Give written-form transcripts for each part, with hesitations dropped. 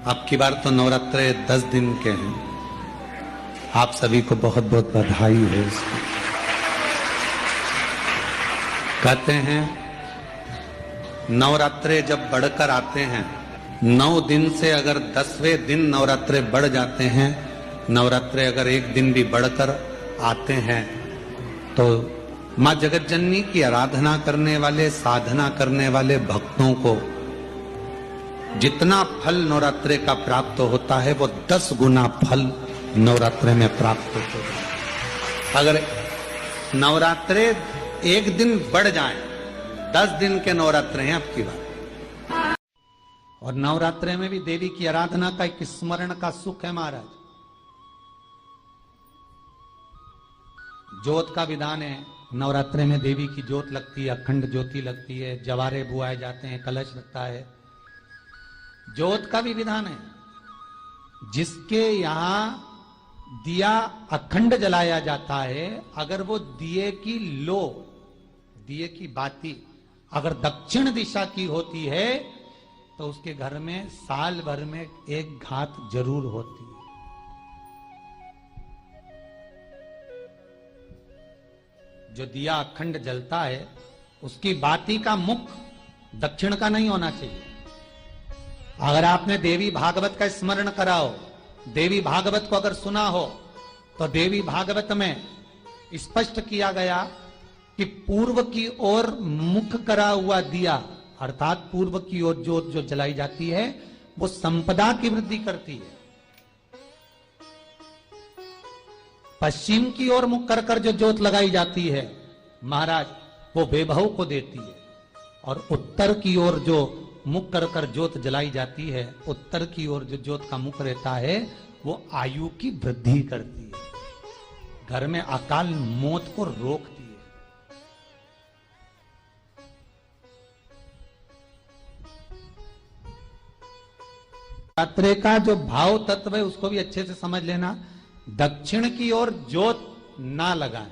अब की बार तो नवरात्रे 10 दिन के हैं। आप सभी को बहुत बहुत बधाई है इसकी। कहते हैं नवरात्रे जब बढ़कर आते हैं, 9 दिन से अगर 10वें दिन नवरात्रे बढ़ जाते हैं, नवरात्रे अगर एक दिन भी बढ़कर आते हैं, तो माँ जगतजननी की आराधना करने वाले, साधना करने वाले भक्तों को जितना फल नवरात्रे का प्राप्त होता है, वो 10 गुना फल नवरात्रे में प्राप्त होता है। अगर नवरात्रे एक दिन बढ़ जाए, 10 दिन के नवरात्रे हैं अब की बात। और नवरात्रे में भी देवी की आराधना का एक स्मरण का सुख है महाराज। ज्योत का विधान है, नवरात्रे में देवी की ज्योत लगती है, अखंड ज्योति लगती है, जवारे बुआए जाते हैं, कलश लगता है। ज्योत का भी विधान है। जिसके यहां दिया अखंड जलाया जाता है, अगर वो दिए की लो, दिए की बाती अगर दक्षिण दिशा की होती है, तो उसके घर में साल भर में एक घात जरूर होती है। जो दिया अखंड जलता है, उसकी बाती का मुख दक्षिण का नहीं होना चाहिए। अगर आपने देवी भागवत का स्मरण करा हो, देवी भागवत को अगर सुना हो, तो देवी भागवत में स्पष्ट किया गया कि पूर्व की ओर मुख करा हुआ दिया, अर्थात पूर्व की ओर ज्योत जो जलाई जाती है, वो संपदा की वृद्धि करती है। पश्चिम की ओर मुख कर कर जो ज्योत लगाई जाती है महाराज, वो वैभव को देती है। और उत्तर की ओर जो मुख कर कर ज्योत जलाई जाती है, उत्तर की ओर जो ज्योत का मुख रहता है, वो आयु की वृद्धि करती है, घर में अकाल मौत को रोकती है। नवरात्रे का जो भाव तत्व है, उसको भी अच्छे से समझ लेना। दक्षिण की ओर ज्योत ना लगाएं।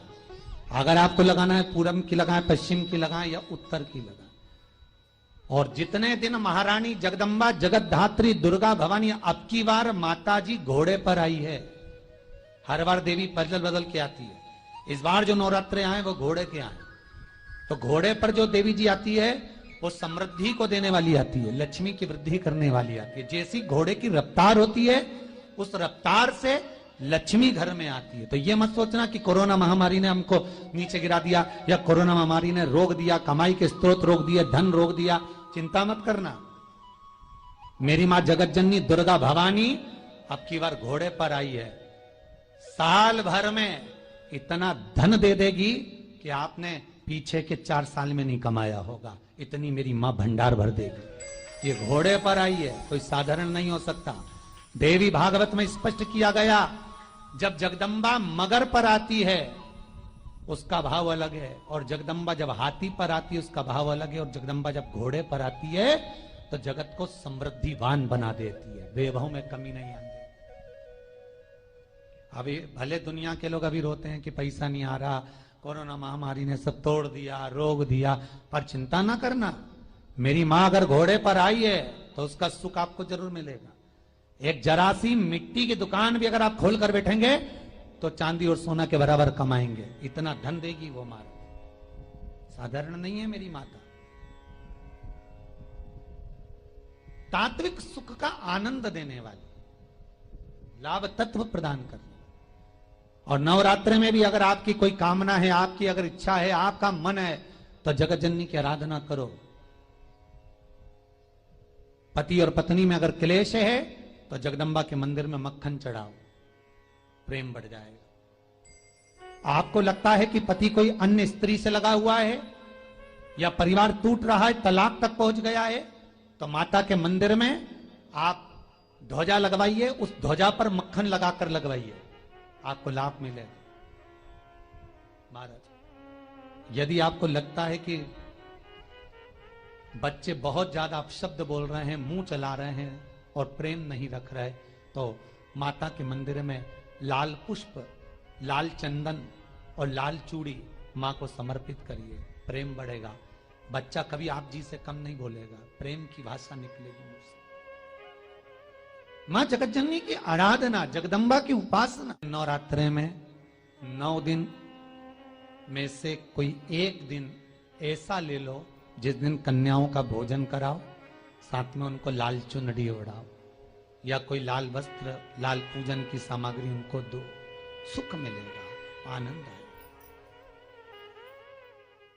अगर आपको लगाना है पूरब की लगाएं, पश्चिम की लगाएं या उत्तर की लगाएं। और जितने दिन महारानी जगदम्बा जगतधात्री दुर्गा भवानी, अब की बार माता जी घोड़े पर आई है। हर बार देवी बदल बदल के आती है। इस बार जो नवरात्रे आए वो घोड़े के आए। तो घोड़े पर जो देवी जी आती है, वो समृद्धि को देने वाली आती है, लक्ष्मी की वृद्धि करने वाली आती है। जैसी घोड़े की रफ्तार होती है, उस रफ्तार से लक्ष्मी घर में आती है। तो ये मत सोचना कि कोरोना महामारी ने हमको नीचे गिरा दिया, या कोरोना महामारी ने रोक दिया, कमाई के स्रोत रोक दिए, धन रोक दिया। चिंता मत करना। मेरी मां जगतजननी दुर्गा भवानी अब की बार घोड़े पर आई है। साल भर में इतना धन दे देगी कि आपने पीछे के 4 साल में नहीं कमाया होगा। इतनी मेरी मां भंडार भर देगी। ये घोड़े पर आई है, कोई साधारण नहीं हो सकता। देवी भागवत में स्पष्ट किया गया, जब जगदम्बा मगर पर आती है उसका भाव अलग है, और जगदम्बा जब हाथी पर आती है उसका भाव अलग है, और जगदम्बा जब घोड़े पर आती है तो जगत को समृद्धिवान बना देती है, वैभव में कमी नहीं आती। अभी भले दुनिया के लोग अभी रोते हैं कि पैसा नहीं आ रहा, कोरोना महामारी ने सब तोड़ दिया, रोक दिया, पर चिंता ना करना। मेरी मां अगर घोड़े पर आई है तो उसका सुख आपको जरूर मिलेगा। एक जरा सी मिट्टी की दुकान भी अगर आप खोल कर बैठेंगे तो चांदी और सोना के बराबर कमाएंगे। इतना धन देगी वो मां, साधारण नहीं है मेरी माता। तात्विक सुख का आनंद देने वाली, लाभ तत्व प्रदान करने। और नवरात्रि में भी अगर आपकी कोई कामना है, आपकी अगर इच्छा है, आपका मन है, तो जगतजननी की आराधना करो। पति और पत्नी में अगर क्लेश है तो जगदम्बा के मंदिर में मक्खन चढ़ाओ, प्रेम बढ़ जाएगा। आपको लगता है कि पति कोई अन्य स्त्री से लगा हुआ है, या परिवार टूट रहा है, तलाक तक पहुंच गया है, तो माता के मंदिर में आप ध्वजा लगवाइए, उस ध्वजा पर मक्खन लगाकर लगवाइए, आपको लाभ मिलेगा। महाराज, यदि आपको लगता है कि बच्चे बहुत ज्यादा अपशब्द बोल रहे हैं, मुंह चला रहे हैं और प्रेम नहीं रख रहे, तो माता के मंदिर में लाल पुष्प, लाल चंदन और लाल चूड़ी मां को समर्पित करिए, प्रेम बढ़ेगा। बच्चा कभी आप जी से कम नहीं बोलेगा, प्रेम की भाषा निकलेगी मुझसे। मां जगतजननी की आराधना, जगदम्बा की उपासना। नवरात्रे में 9 दिन में से कोई एक दिन ऐसा ले लो जिस दिन कन्याओं का भोजन कराओ, साथ में उनको लाल चुनरी ओढ़ाओ या कोई लाल वस्त्र, लाल पूजन की सामग्री उनको दो, सुख मिलेगा, आनंद आएगा।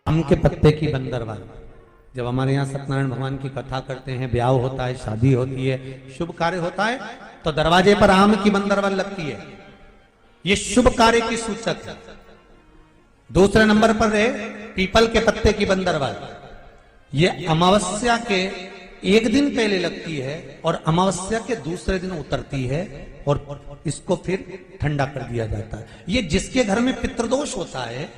आम के पत्ते की बंदरवाल, जब हमारे यहाँ सत्यनारायण भगवान की कथा करते हैं, ब्याह होता है, शादी होती है, शुभ कार्य होता है, तो दरवाजे पर आम की बंदरवाल लगती है। ये शुभ कार्य की सूचक है। दूसरे नंबर पर है पीपल के पत्ते की बंदरवाल। ये अमावस्या के एक दिन पहले लगती है और अमावस्या के दूसरे दिन उतरती है और इसको फिर ठंडा कर दिया जाता है। ये जिसके घर में पितृदोष होता है,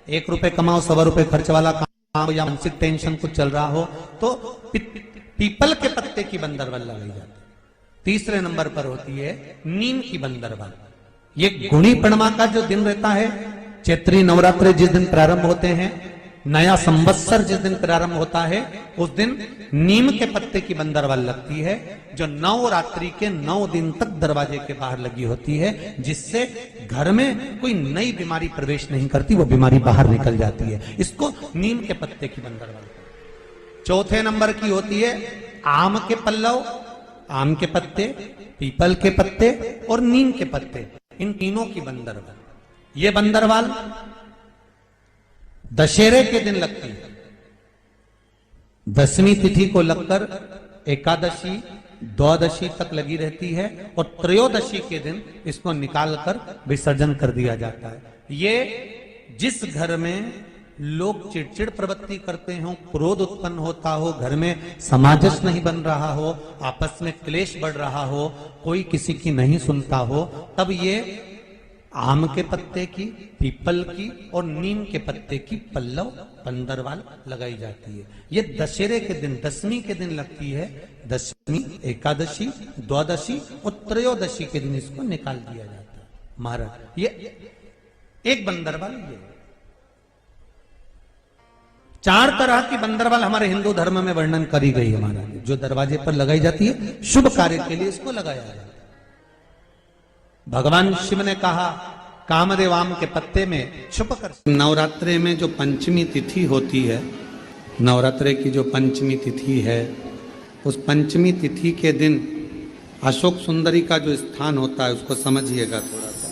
1 रुपए कमाओ 100 रुपए खर्च वाला काम या मानसिक टेंशन कुछ चल रहा हो, तो पीपल के पत्ते की बंदरवाल लगाई जाती है। तीसरे नंबर पर होती है नीम की बंदरवाल। ये गुणी पूर्णिमा का जो दिन रहता है, चैत्री नवरात्रि जिस दिन प्रारंभ होते हैं, नया संवत्सर जिस दिन प्रारंभ होता है, उस दिन नीम के पत्ते की बंदरवाल लगती है, जो नवरात्रि के 9 दिन तक दरवाजे के बाहर लगी होती है, जिससे घर में कोई नई बीमारी प्रवेश नहीं करती, वो बीमारी बाहर निकल जाती है। इसको नीम के पत्ते की बंदरवाल। चौथे नंबर की होती है आम के पल्लव, आम के पत्ते, पीपल के पत्ते और नीम के पत्ते, इन तीनों की बंदरवाल। ये बंदरवाल दशहरे के दिन लगती है। 10वीं तिथि को लगकर एकादशी, द्वादशी तक लगी रहती है और त्रयोदशी के दिन इसको निकालकर विसर्जन कर दिया जाता है। ये जिस घर में लोग चिड़चिड़ प्रवृत्ति करते हो, क्रोध उत्पन्न होता हो, घर में सामंजस्य नहीं बन रहा हो, आपस में क्लेश बढ़ रहा हो, कोई किसी की नहीं सुनता हो, तब ये आम के पत्ते की, पीपल की और नीम के पत्ते की पल्लव बंदरवाल लगाई जाती है। ये दशहरे के दिन 10वीं के दिन लगती है। 10वीं, एकादशी, द्वादशी और त्रयोदशी के दिन इसको निकाल दिया जाता है। महाराज ये एक बंदरवाल, ये 4 तरह की बंदरवाल हमारे हिंदू धर्म में वर्णन करी गई है महाराज, जो दरवाजे पर लगाई जाती है, शुभ कार्य के लिए इसको लगाया जाता है। भगवान शिव ने कहा कामदेव आम के पत्ते में छुप कर। नवरात्रे में जो पंचमी तिथि होती है, नवरात्रे की जो पंचमी तिथि है, उस पंचमी तिथि के दिन अशोक सुंदरी का जो स्थान होता है उसको समझिएगा थोड़ा सा।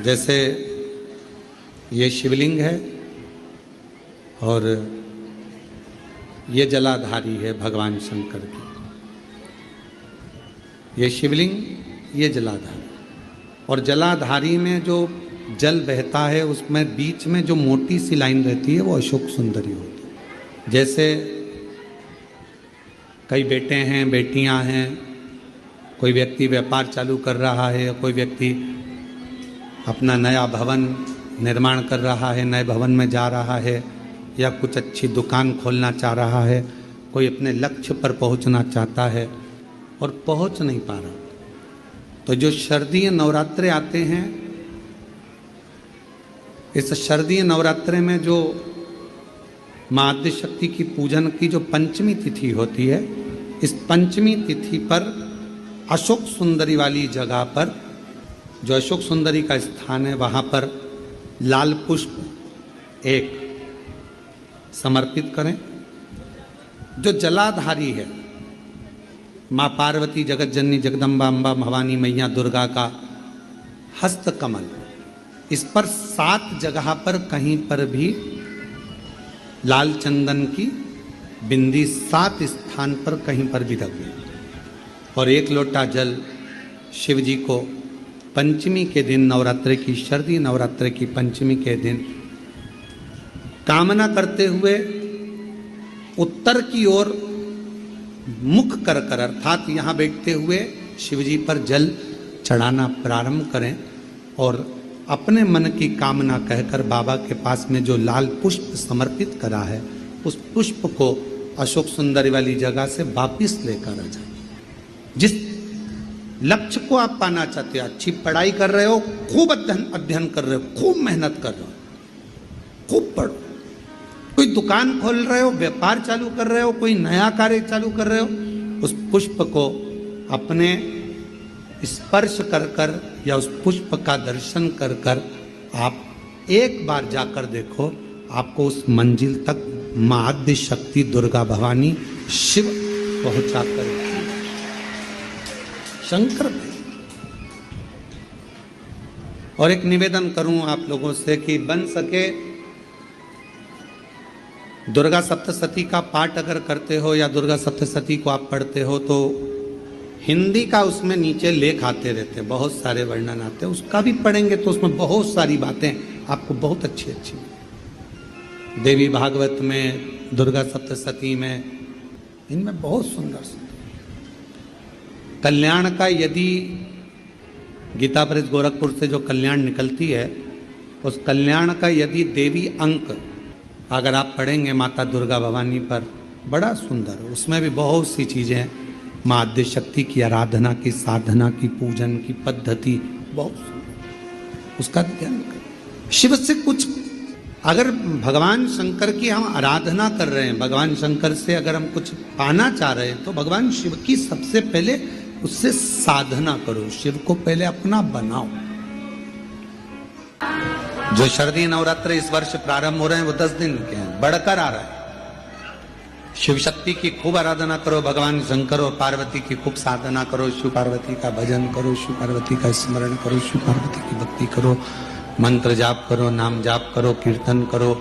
जैसे ये शिवलिंग है और ये जलाधारी है भगवान शंकर की। ये शिवलिंग, ये जलाधारी, और जलाधारी में जो जल बहता है उसमें बीच में जो मोटी सी लाइन रहती है वो अशोक सुंदरी होती है। जैसे कई बेटे हैं, बेटियां हैं, कोई व्यक्ति व्यापार चालू कर रहा है, कोई व्यक्ति अपना नया भवन निर्माण कर रहा है, नए भवन में जा रहा है, या कुछ अच्छी दुकान खोलना चाह रहा है, कोई अपने लक्ष्य पर पहुंचना चाहता है और पहुंच नहीं पा रहा, तो जो शारदीय नवरात्रे आते हैं, इस शारदीय नवरात्रे में जो मां आद्यशक्ति की पूजन की जो पंचमी तिथि होती है, इस पंचमी तिथि पर अशोक सुंदरी वाली जगह पर, जो अशोक सुंदरी का स्थान है, वहां पर लाल पुष्प एक समर्पित करें। जो जलाधारी है, माँ पार्वती, जगत जननी, जगदम्बा, अम्बा, भवानी, मैया दुर्गा का हस्त कमल, इस पर 7 जगह पर कहीं पर भी लाल चंदन की बिंदी 7 स्थान पर कहीं पर भी रख दें और 1 लोटा जल शिव जी को पंचमी के दिन, नवरात्रि की, शारदीय नवरात्रि की पंचमी के दिन कामना करते हुए उत्तर की ओर मुख कर कर, अर्थात यहाँ बैठते हुए शिवजी पर जल चढ़ाना प्रारंभ करें और अपने मन की कामना कहकर बाबा के पास में जो लाल पुष्प समर्पित करा है, उस पुष्प को अशोक सुंदरी वाली जगह से वापिस लेकर आ जाए। जिस लक्ष्य को आप पाना चाहते हो, अच्छी पढ़ाई कर रहे हो, खूब अध्ययन कर रहे हो, खूब मेहनत कर रहे हो, खूब पढ़ो, कोई दुकान खोल रहे हो, व्यापार चालू कर रहे हो, कोई नया कार्य चालू कर रहे हो, उस पुष्प को अपने स्पर्श कर कर या उस पुष्प का दर्शन कर कर आप एक बार जाकर देखो, आपको उस मंजिल तक मां आद्य शक्ति दुर्गा भवानी शिव पहुंचा कर शंकर। और एक निवेदन करूं आप लोगों से कि बन सके दुर्गा सप्तशती का पाठ अगर करते हो या दुर्गा सप्तशती को आप पढ़ते हो तो हिंदी का उसमें नीचे लेख आते रहते हैं, बहुत सारे वर्णन आते हैं, उसका भी पढ़ेंगे तो उसमें बहुत सारी बातें आपको बहुत अच्छी अच्छी देवी भागवत में, दुर्गा सप्तशती में, इनमें बहुत सुंदर सुंदर कल्याण का, यदि गीता प्रेस गोरखपुर से जो कल्याण निकलती है उस कल्याण का यदि देवी अंक अगर आप पढ़ेंगे माता दुर्गा भवानी पर, बड़ा सुंदर, उसमें भी बहुत सी चीजें मां आद्य शक्ति की आराधना की, साधना की, पूजन की पद्धति बहुत सुंदर, उसका ध्यान करें। शिव से कुछ अगर भगवान शंकर की हम आराधना कर रहे हैं, भगवान शंकर से अगर हम कुछ पाना चाह रहे हैं तो भगवान शिव की सबसे पहले उससे साधना करो, शिव को पहले अपना बनाओ। जो शारदीय नवरात्र इस वर्ष प्रारंभ हो रहे हैं वो 10 दिन के हैं, बढ़कर आ रहा है। शिव शक्ति की खूब आराधना करो, भगवान शंकर और पार्वती की खूब साधना करो, शिव पार्वती का भजन करो, शिव पार्वती का स्मरण करो, शिव पार्वती की भक्ति करो, मंत्र जाप करो, नाम जाप करो, कीर्तन करो,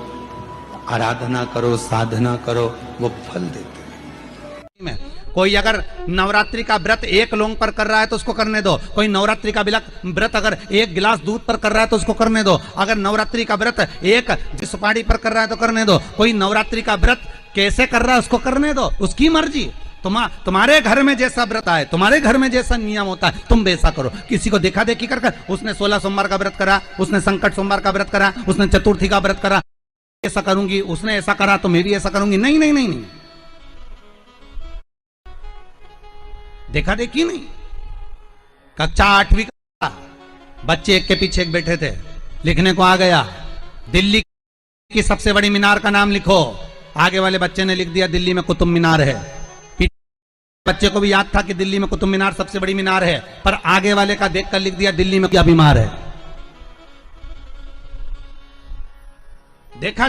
आराधना करो, साधना करो, वो फल देते हैं। कोई अगर नवरात्रि का व्रत एक लौंग पर कर रहा है तो उसको करने दो, कोई नवरात्रि का व्रत अगर एक गिलास दूध पर कर रहा है तो उसको करने दो, अगर नवरात्रि का व्रत एक सुपारी पर कर रहा है तो करने दो, कोई नवरात्रि का व्रत कैसे कर रहा है उसको करने दो, उसकी मर्जी। तुम्हारे घर में जैसा व्रत आए, तुम्हारे घर में जैसा नियम होता है तुम वैसा करो। किसी को देखा देखी कर उसने 16 सोमवार का व्रत करा, उसने संकट सोमवार का व्रत करा, उसने चतुर्थी का व्रत करा, ऐसा करूंगी, उसने ऐसा करा तो मैं भी ऐसा करूंगी, नहीं नहीं नहीं नहीं, देखा देखी नहीं। कक्षा 8वीं का बच्चे एक के पीछे एक बैठे थे, लिखने को आ गया दिल्ली की सबसे बड़ी मीनार का नाम लिखो, आगे वाले बच्चे ने लिख दिया दिल्ली में कुतुब मीनार है। बच्चे को भी याद था कि दिल्ली में कुतुब मीनार सबसे बड़ी मीनार है, पर आगे वाले का देखकर लिख दिया दिल्ली में क्या बीमार है। देखा